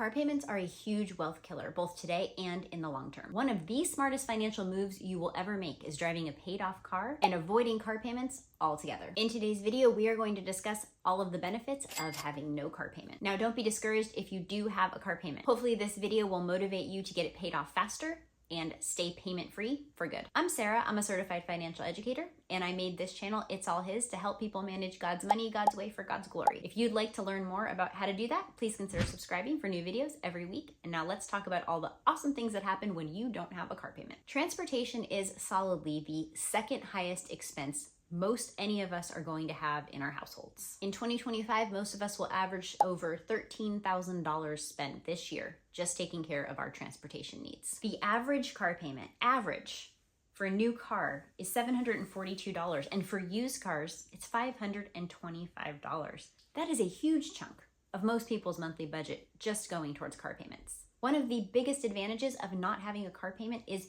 Car payments are a huge wealth killer, both today and in the long term. One of the smartest financial moves you will ever make is driving a paid off car and avoiding car payments altogether. In today's video, we are going to discuss all of the benefits of having no car payment. Now, don't be discouraged if you do have a car payment. Hopefully this video will motivate you to get it paid off faster and stay payment-free for good. I'm Sarah, I'm a certified financial educator, and I made this channel, It's All His, to help people manage God's money, God's way, for God's glory. If you'd like to learn more about how to do that, please consider subscribing for new videos every week. And now let's talk about all the awesome things that happen when you don't have a car payment. Transportation is solidly the second highest expense most any of us are going to have in our households. In 2025, most of us will average over $13,000 spent this year just taking care of our transportation needs. The average car payment, for a new car is $742, and for used cars, it's $525. That is a huge chunk of most people's monthly budget just going towards car payments. One of the biggest advantages of not having a car payment is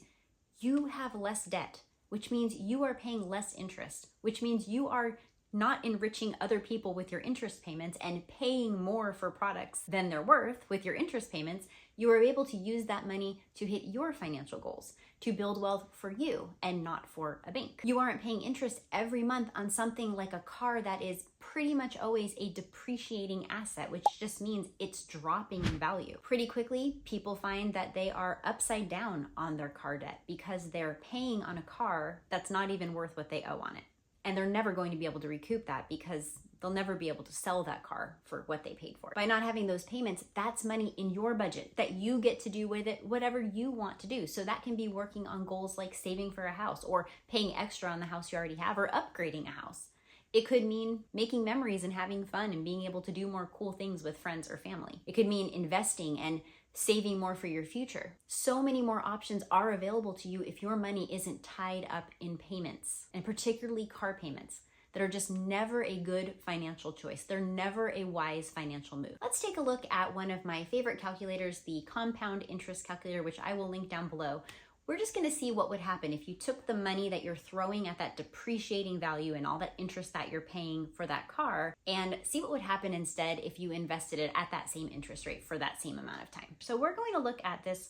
you have less debt, which means you are paying less interest, which means you are not enriching other people with your interest payments and paying more for products than they're worth with your interest payments. You are able to use that money to hit your financial goals, to build wealth for you and not for a bank. You aren't paying interest every month on something like a car that is pretty much always a depreciating asset, which just means it's dropping in value. Pretty quickly, people find that they are upside down on their car debt because they're paying on a car that's not even worth what they owe on it. And they're never going to be able to recoup that because they'll never be able to sell that car for what they paid for. By not having those payments, that's money in your budget that you get to do with it whatever you want to do. So that can be working on goals like saving for a house, or paying extra on the house you already have, or upgrading a house. It could mean making memories and having fun and being able to do more cool things with friends or family. It could mean investing and saving more for your future. So many more options are available to you if your money isn't tied up in payments, and particularly car payments that are just never a good financial choice. They're never a wise financial move. Let's take a look at one of my favorite calculators, the compound interest calculator, which I will link down below. We're just gonna see what would happen if you took the money that you're throwing at that depreciating value and all that interest that you're paying for that car, and see what would happen instead if you invested it at that same interest rate for that same amount of time. So we're going to look at this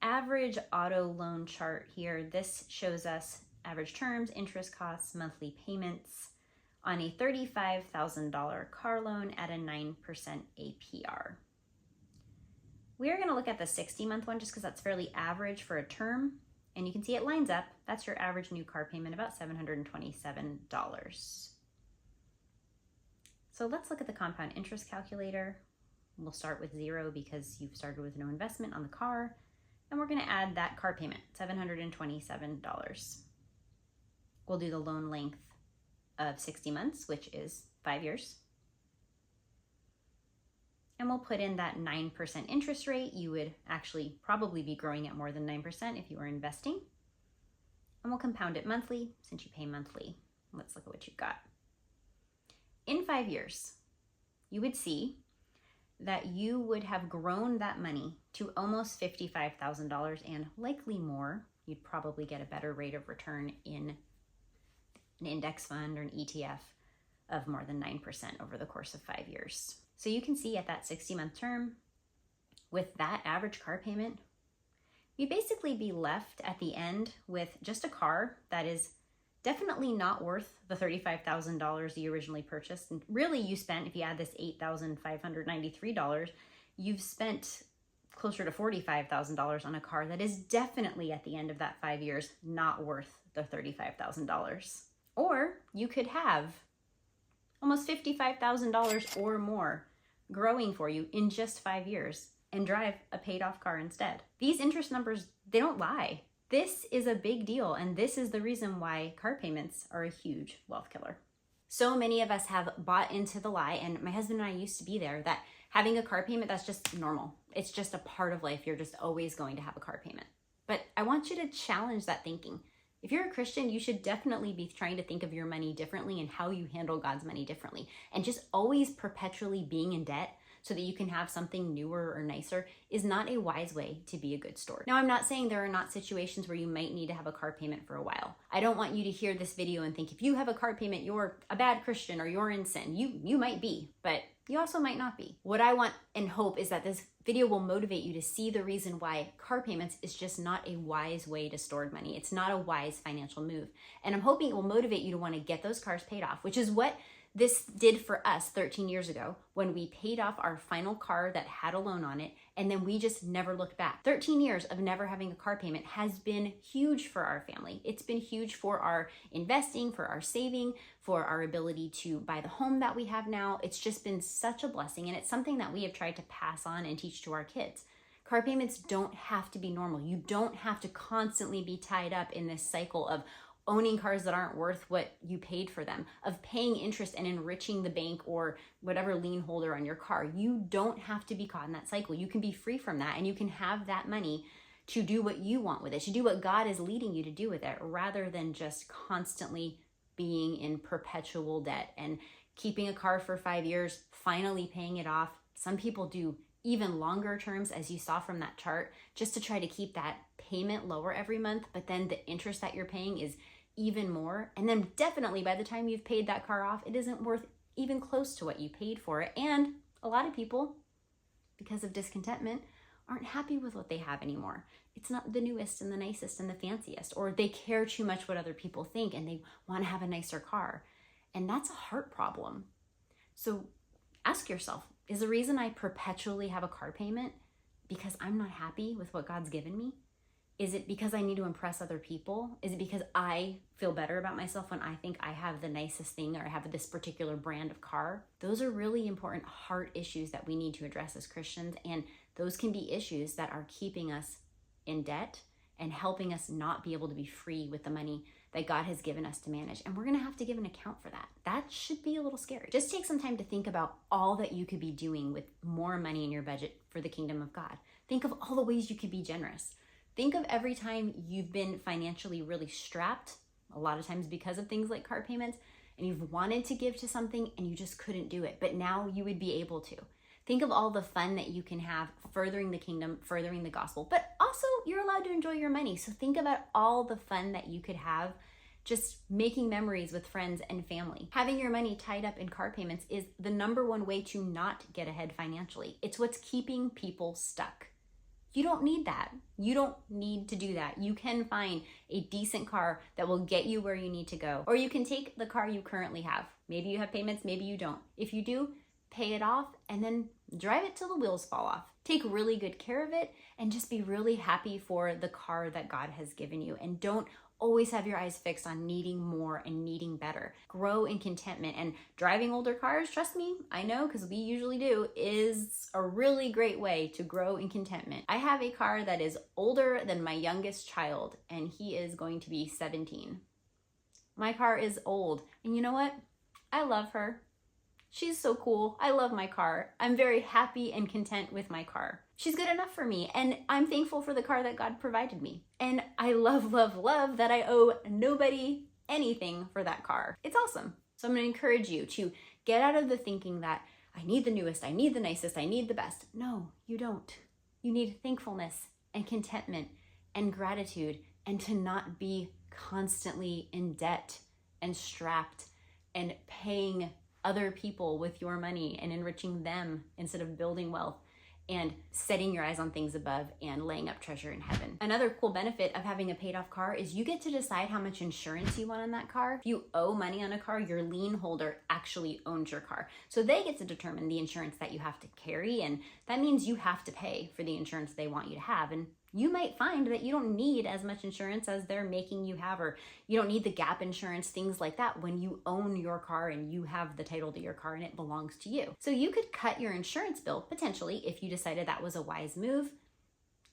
average auto loan chart here. This shows us average terms, interest costs, monthly payments on a $35,000 car loan at a 9% APR. We are going to look at the 60-month one just because that's fairly average for a term. And you can see it lines up. That's your average new car payment, about $727. So let's look at the compound interest calculator. We'll start with 0 because you've started with no investment on the car. And we're going to add that car payment, $727. We'll do the loan length of 60 months, which is 5 years. And we'll put in that 9% interest rate. You would actually probably be growing at more than 9% if you were investing. And we'll compound it monthly since you pay monthly. Let's look at what you've got. In 5 years, you would see that you would have grown that money to almost $55,000 and likely more. You'd probably get a better rate of return in an index fund or an ETF of more than 9% over the course of 5 years. So you can see at that 60-month term, with that average car payment, you'd basically be left at the end with just a car that is definitely not worth the $35,000 you originally purchased. And really you spent, if you add this $8,593, you've spent closer to $45,000 on a car that is definitely at the end of that 5 years not worth the $35,000. Or you could have almost $55,000 or more growing for you in just 5 years and drive a paid off car instead. These interest numbers, they don't lie. This is a big deal, and this is the reason why car payments are a huge wealth killer. So many of us have bought into the lie, and my husband and I used to be there, that having a car payment, that's just normal. It's just a part of life. You're just always going to have a car payment. But I want you to challenge that thinking. If you're a Christian, you should definitely be trying to think of your money differently and how you handle God's money differently. And just always perpetually being in debt so that you can have something newer or nicer is not a wise way to be a good steward. Now, I'm not saying there are not situations where you might need to have a car payment for a while. I don't want you to hear this video and think if you have a car payment, you're a bad Christian or you're in sin. You might be, but You also might not be. What I want and hope is that this video will motivate you to see the reason why car payments is just not a wise way to store money. It's not a wise financial move. And I'm hoping it will motivate you to want to get those cars paid off, which is what this did for us 13 years ago when we paid off our final car that had a loan on it, and then we just never looked back. 13 years of never having a car payment has been huge for our family. It's been huge for our investing, for our saving, for our ability to buy the home that we have now. It's just been such a blessing, and it's something that we have tried to pass on and teach to our kids. Car payments don't have to be normal. You don't have to constantly be tied up in this cycle of owning cars that aren't worth what you paid for them, of paying interest and enriching the bank or whatever lien holder on your car. You don't have to be caught in that cycle. You can be free from that, and you can have that money to do what you want with it, to do what God is leading you to do with it, rather than just constantly being in perpetual debt and keeping a car for 5 years, finally paying it off. Some people do even longer terms, as you saw from that chart, just to try to keep that payment lower every month, but then the interest that you're paying is even more. And then definitely by the time you've paid that car off, it isn't worth even close to what you paid for it. And a lot of people, because of discontentment, aren't happy with what they have anymore. It's not the newest and the nicest and the fanciest, or they care too much what other people think and they want to have a nicer car. And that's a heart problem. So ask yourself, is the reason I perpetually have a car payment because I'm not happy with what God's given me? Is it because I need to impress other people? Is it because I feel better about myself when I think I have the nicest thing or I have this particular brand of car? Those are really important heart issues that we need to address as Christians, and those can be issues that are keeping us in debt and helping us not be able to be free with the money that God has given us to manage. And we're going to have to give an account for that. That should be a little scary. Just take some time to think about all that you could be doing with more money in your budget for the kingdom of God. Think of all the ways you could be generous. Think of every time you've been financially really strapped, a lot of times because of things like car payments, and you've wanted to give to something and you just couldn't do it, but now you would be able to. Think of all the fun that you can have furthering the kingdom, furthering the gospel, but also you're allowed to enjoy your money. So think about all the fun that you could have just making memories with friends and family. Having your money tied up in car payments is the number one way to not get ahead financially. It's what's keeping people stuck. You don't need that. You don't need to do that. You can find a decent car that will get you where you need to go. Or you can take the car you currently have. Maybe you have payments, maybe you don't. If you do, pay it off and then drive it till the wheels fall off. Take really good care of it and just be really happy for the car that God has given you. And don't always have your eyes fixed on needing more and needing better. Grow in contentment. And driving older cars, trust me, I know because we usually do, is a really great way to grow in contentment. I have a car that is older than my youngest child, and he is going to be 17. My car is old, and you know what? I love her. She's so cool. I love my car. I'm very happy and content with my car. She's good enough for me, and I'm thankful for the car that God provided me. And I love, love, love that I owe nobody anything for that car. It's awesome. So I'm going to encourage you to get out of the thinking that I need the newest, I need the nicest, I need the best. No, you don't. You need thankfulness and contentment and gratitude, and to not be constantly in debt and strapped and paying other people with your money and enriching them instead of building wealth and setting your eyes on things above and laying up treasure in heaven. Another cool benefit of having a paid off car is you get to decide how much insurance you want on that car. If you owe money on a car, your lien holder actually owns your car. So they get to determine the insurance that you have to carry, and that means you have to pay for the insurance they want you to have. And you might find that you don't need as much insurance as they're making you have, or you don't need the gap insurance, things like that, when you own your car and you have the title to your car and it belongs to you. So you could cut your insurance bill, potentially, if you decided that was a wise move,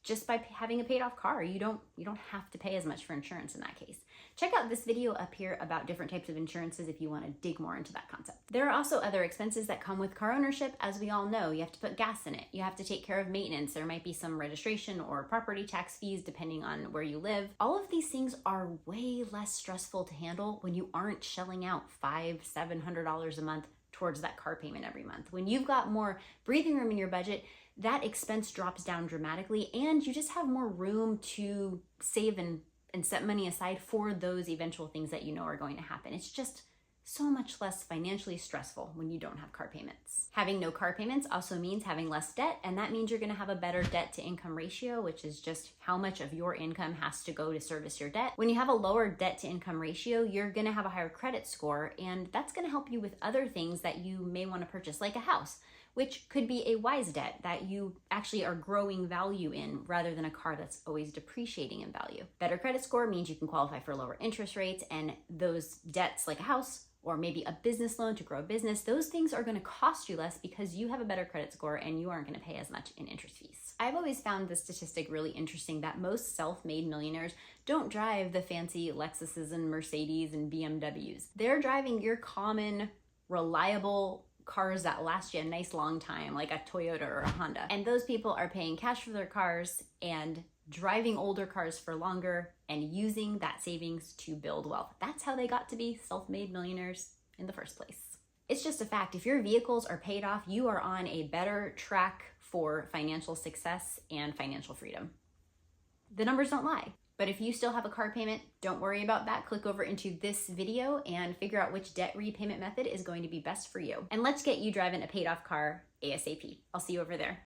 just by having a paid off car. You don't have to pay as much for insurance in that case. Check out this video up here about different types of insurances if you want to dig more into that concept. There are also other expenses that come with car ownership. As we all know, you have to put gas in it. You have to take care of maintenance. There might be some registration or property tax fees depending on where you live. All of these things are way less stressful to handle when you aren't shelling out $500-700 a month towards that car payment every month. When you've got more breathing room in your budget, that expense drops down dramatically, and you just have more room to save and set money aside for those eventual things that you know are going to happen. It's just so much less financially stressful when you don't have car payments. Having no car payments also means having less debt, and that means you're gonna have a better debt to income ratio, which is just how much of your income has to go to service your debt. When you have a lower debt to income ratio, you're gonna have a higher credit score, and that's gonna help you with other things that you may wanna purchase, like a house, which could be a wise debt that you actually are growing value in rather than a car that's always depreciating in value. Better credit score means you can qualify for lower interest rates, and those debts like a house or maybe a business loan to grow a business, those things are gonna cost you less because you have a better credit score and you aren't gonna pay as much in interest fees. I've always found this statistic really interesting that most self-made millionaires don't drive the fancy Lexuses and Mercedes and BMWs. They're driving your common, reliable cars that last you a nice long time, like a Toyota or a Honda. And those people are paying cash for their cars and driving older cars for longer and using that savings to build wealth. That's how they got to be self-made millionaires in the first place. It's just a fact. If your vehicles are paid off, you are on a better track for financial success and financial freedom. The numbers don't lie. But if you still have a car payment, don't worry about that. Click over into this video and figure out which debt repayment method is going to be best for you. And let's get you driving a paid off car ASAP. I'll see you over there.